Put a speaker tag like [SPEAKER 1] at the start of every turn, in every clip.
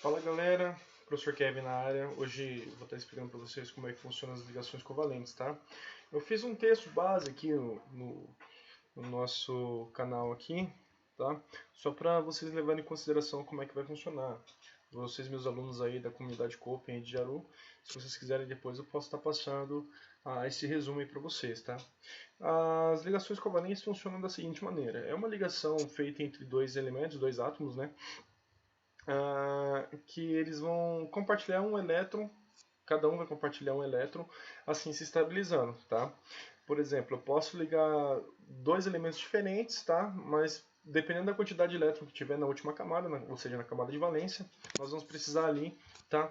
[SPEAKER 1] Fala galera, professor Kevin na área. Hoje vou estar explicando para vocês como é que funcionam as ligações covalentes, tá? Eu fiz um texto base aqui no nosso canal aqui, tá? Só para vocês levarem em consideração como é que vai funcionar. Vocês, meus alunos aí da comunidade Copen de Jaru, se vocês quiserem depois eu posso estar passando esse resumo aí para vocês, tá? As ligações covalentes funcionam da seguinte maneira: é uma ligação feita entre dois elementos, dois átomos, né? Que eles vão compartilhar um elétron, cada um vai compartilhar um elétron, assim se estabilizando, tá? Por exemplo, eu posso ligar dois elementos diferentes, tá? Mas dependendo da quantidade de elétron que tiver na última camada, ou seja, na camada de valência, nós vamos precisar ali, tá?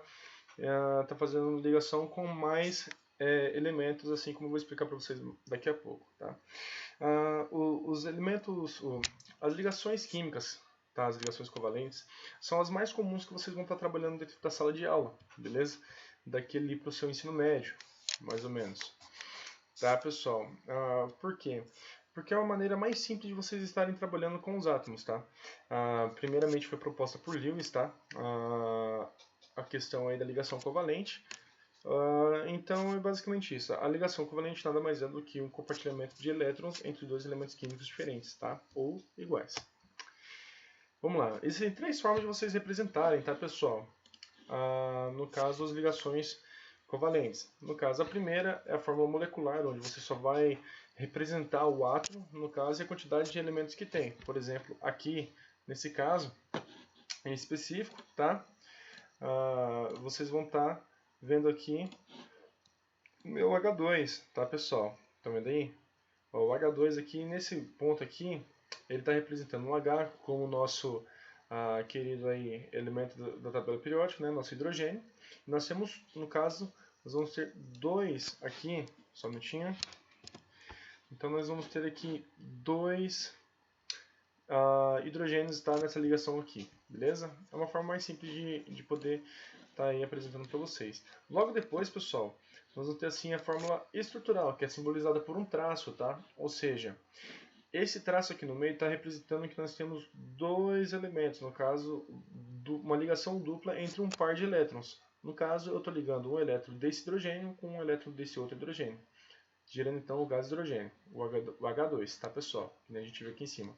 [SPEAKER 1] Tá fazendo ligação com mais elementos, assim como eu vou explicar para vocês daqui a pouco, tá? Os elementos, as ligações químicas, tá? As ligações covalentes, são as mais comuns que vocês vão estar trabalhando dentro da sala de aula, beleza? Daqui ali para o seu ensino médio, mais ou menos. Tá, pessoal? Por quê? Porque é uma maneira mais simples de vocês estarem trabalhando com os átomos, tá? Primeiramente foi proposta por Lewis, tá? A questão aí da ligação covalente. Então é basicamente isso. A ligação covalente nada mais é do que um compartilhamento de elétrons entre dois elementos químicos diferentes, tá? Ou iguais. Vamos lá. Existem três formas de vocês representarem, tá, pessoal? No caso, as ligações covalentes. No caso, a primeira é a fórmula molecular, onde você só vai representar o átomo, no caso, e a quantidade de elementos que tem. Por exemplo, aqui, nesse caso, em específico, tá? Vocês vão estar vendo aqui o meu H2, tá, pessoal? Estão vendo aí? O H2 aqui, nesse ponto aqui, ele está representando um H como o nosso querido aí, elemento da tabela periódica, né, nosso hidrogênio. E nós temos, no caso, nós vamos ter dois aqui, só um minutinho. Então nós vamos ter aqui dois hidrogênios tá, nessa ligação aqui, beleza? É uma forma mais simples de poder estar aí apresentando para vocês. Logo depois, pessoal, nós vamos ter assim a fórmula estrutural, que é simbolizada por um traço, tá? Ou seja, esse traço aqui no meio está representando que nós temos dois elementos, no caso, uma ligação dupla entre um par de elétrons. No caso, eu estou ligando um elétron desse hidrogênio com um elétron desse outro hidrogênio, gerando então o gás hidrogênio, o H2, tá, pessoal? Que a gente viu aqui em cima.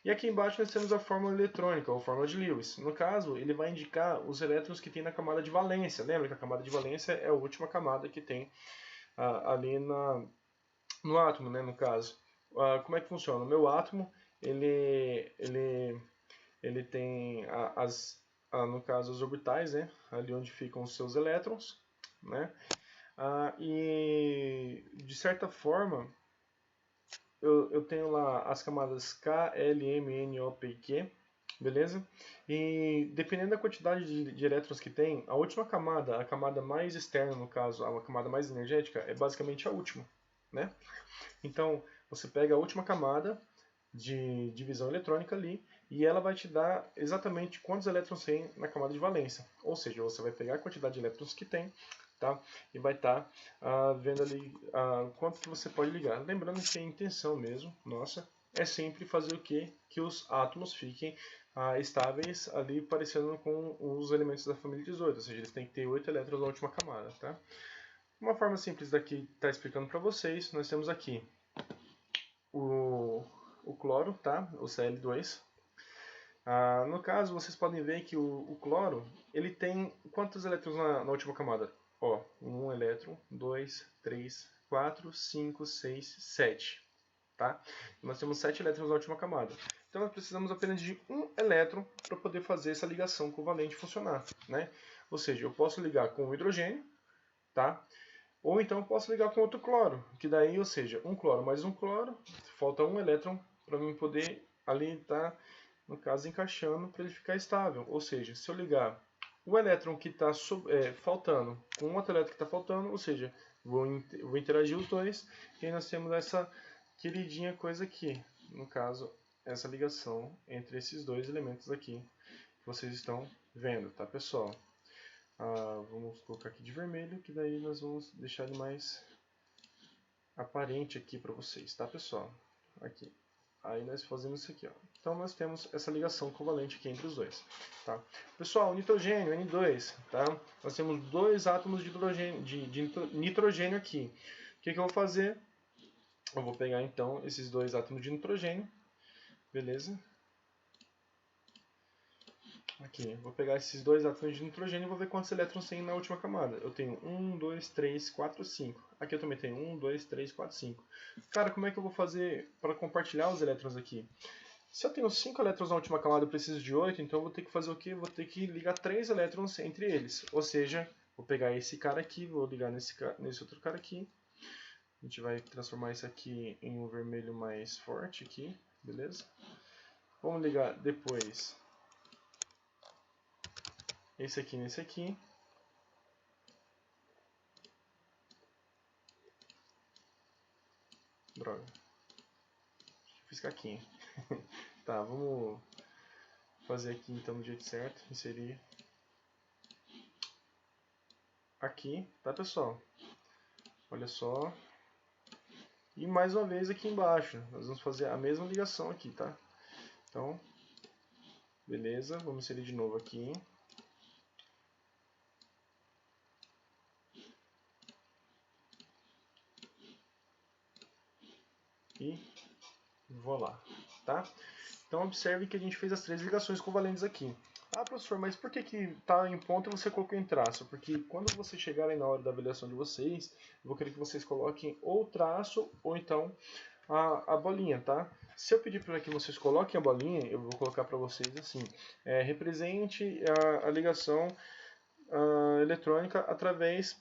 [SPEAKER 1] E aqui embaixo nós temos a fórmula eletrônica, ou fórmula de Lewis. No caso, ele vai indicar os elétrons que tem na camada de valência. Lembra que a camada de valência é a última camada que tem ali no átomo, né, no caso. Como é que funciona? O meu átomo, ele tem no caso, os orbitais, né, ali onde ficam os seus elétrons, né, e de certa forma eu tenho lá as camadas K, L, M, N, O, P e Q, beleza? E dependendo da quantidade de elétrons que tem, a última camada, a camada mais externa no caso, a camada mais energética, é basicamente a última, né? Então, você pega a última camada de divisão eletrônica ali e ela vai te dar exatamente quantos elétrons tem na camada de valência. Ou seja, você vai pegar a quantidade de elétrons que tem, tá? E vai estar vendo ali quanto que você pode ligar. Lembrando que a intenção mesmo, nossa, é sempre fazer o quê? Que os átomos fiquem estáveis ali parecendo com os elementos da família 18, ou seja, eles têm que ter 8 elétrons na última camada, tá? Uma forma simples daqui está explicando para vocês, nós temos aqui o cloro, tá? O Cl2. No caso, vocês podem ver que o cloro ele tem quantos elétrons na última camada? Ó, um elétron, 2, 3, 4, 5, 6, 7. Tá? Nós temos 7 elétrons na última camada. Então nós precisamos apenas de um elétron para poder fazer essa ligação covalente funcionar. Né? Ou seja, eu posso ligar com o hidrogênio, tá? Ou então eu posso ligar com outro cloro, que daí, ou seja, um cloro mais um cloro, falta um elétron para mim poder ali estar, no caso, encaixando para ele ficar estável. Ou seja, se eu ligar o elétron que está faltando com o outro elétron que está faltando, ou seja, vou interagir os dois, e aí nós temos essa queridinha coisa aqui, no caso, essa ligação entre esses dois elementos aqui que vocês estão vendo, tá, pessoal? Vamos colocar aqui de vermelho, que daí nós vamos deixar ele mais aparente aqui para vocês, tá, pessoal? Aqui. Aí nós fazemos isso aqui, ó. Então nós temos essa ligação covalente aqui entre os dois, tá? Pessoal, nitrogênio, N2, tá? Nós temos dois átomos de, hidrogênio, de nitrogênio aqui. O que eu vou fazer? Eu vou pegar então esses dois átomos de nitrogênio, beleza? Aqui, vou pegar esses dois átomos de nitrogênio e vou ver quantos elétrons tem na última camada. Eu tenho 1, 2, 3, 4, 5. Aqui eu também tenho 1, 2, 3, 4, 5. Cara, como é que eu vou fazer para compartilhar os elétrons aqui? Se eu tenho 5 elétrons na última camada e eu preciso de 8, então eu vou ter que fazer o quê? Vou ter que ligar 3 elétrons entre eles. Ou seja, vou pegar esse cara aqui, vou ligar nesse outro cara aqui. A gente vai transformar isso aqui em um vermelho mais forte aqui, beleza? Vamos ligar depois esse aqui nesse aqui. Droga. Fiz caquinha. Tá, vamos fazer aqui então do jeito certo. Inserir aqui, tá pessoal? Olha só. E mais uma vez aqui embaixo. Nós vamos fazer a mesma ligação aqui, tá? Então, beleza. Vamos inserir de novo aqui. E vou lá, tá? Então observe que a gente fez as 3 ligações covalentes aqui. Ah, professor, mas por que está em ponto e você colocou em traço? Porque quando vocês chegarem na hora da avaliação de vocês, eu vou querer que vocês coloquem ou traço ou então a bolinha, tá? Se eu pedir para que vocês coloquem a bolinha, eu vou colocar para vocês assim, represente a ligação eletrônica através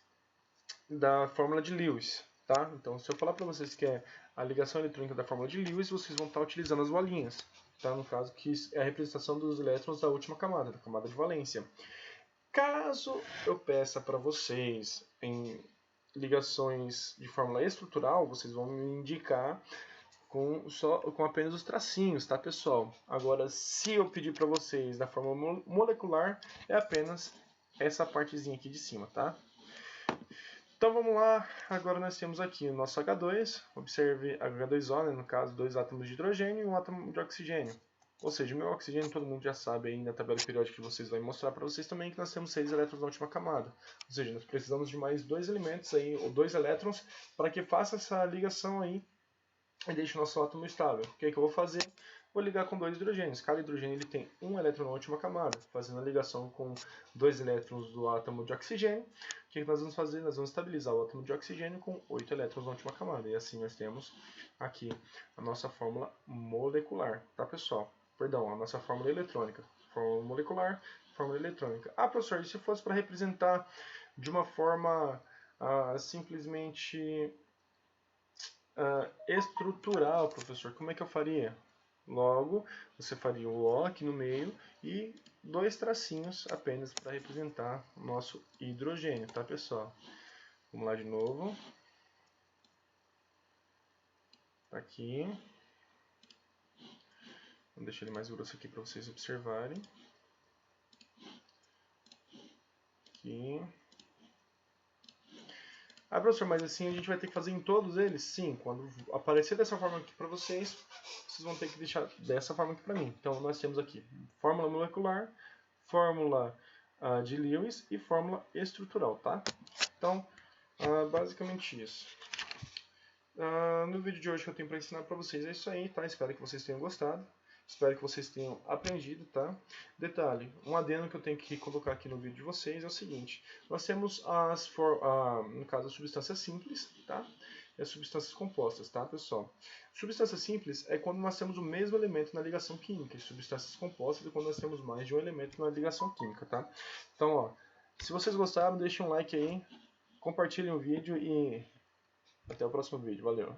[SPEAKER 1] da fórmula de Lewis, tá? Então, se eu falar para vocês que é a ligação eletrônica da fórmula de Lewis, vocês vão estar utilizando as bolinhas, tá? No caso, que é a representação dos elétrons da última camada, da camada de valência. Caso eu peça para vocês em ligações de fórmula estrutural, vocês vão me indicar com apenas os tracinhos, tá, pessoal? Agora, se eu pedir para vocês da fórmula molecular, é apenas essa partezinha aqui de cima, tá? Então vamos lá, agora nós temos aqui o nosso H2, observe H2O, né, no caso, 2 átomos de hidrogênio e um átomo de oxigênio. Ou seja, o meu oxigênio todo mundo já sabe aí na tabela periódica que vocês vão mostrar para vocês também que nós temos 6 elétrons na última camada. Ou seja, nós precisamos de mais 2 elementos aí, ou 2 elétrons, para que faça essa ligação aí e deixe o nosso átomo estável. O que é que eu vou fazer? Vou ligar com 2 hidrogênios. Cada hidrogênio ele tem um elétron na última camada, fazendo a ligação com 2 elétrons do átomo de oxigênio. O que nós vamos fazer? Nós vamos estabilizar o átomo de oxigênio com 8 elétrons na última camada. E assim nós temos aqui a nossa fórmula molecular, tá pessoal? Perdão, a nossa fórmula eletrônica. Fórmula molecular, fórmula eletrônica. Ah, professor, e se fosse para representar de uma forma simplesmente estrutural, professor, como é que eu faria? Logo, você faria o O aqui no meio e 2 tracinhos apenas para representar o nosso hidrogênio, tá, pessoal? Vamos lá de novo. Aqui. Vou deixar ele mais grosso aqui para vocês observarem. Aqui. Ah, professor, mas assim a gente vai ter que fazer em todos eles? Sim, quando aparecer dessa forma aqui para vocês, vocês vão ter que deixar dessa forma aqui para mim. Então nós temos aqui fórmula molecular, fórmula de Lewis e fórmula estrutural, tá? Então, basicamente isso. No vídeo de hoje que eu tenho para ensinar para vocês é isso aí, tá? Espero que vocês tenham gostado. Espero que vocês tenham aprendido, tá? Detalhe, um adendo que eu tenho que colocar aqui no vídeo de vocês é o seguinte. Nós temos no caso, as substâncias simples, tá? E as substâncias compostas, tá, pessoal? Substância simples é quando nós temos o mesmo elemento na ligação química. E substâncias compostas é quando nós temos mais de um elemento na ligação química, tá? Então, ó, se vocês gostaram, deixem um like aí, compartilhem o vídeo e até o próximo vídeo. Valeu!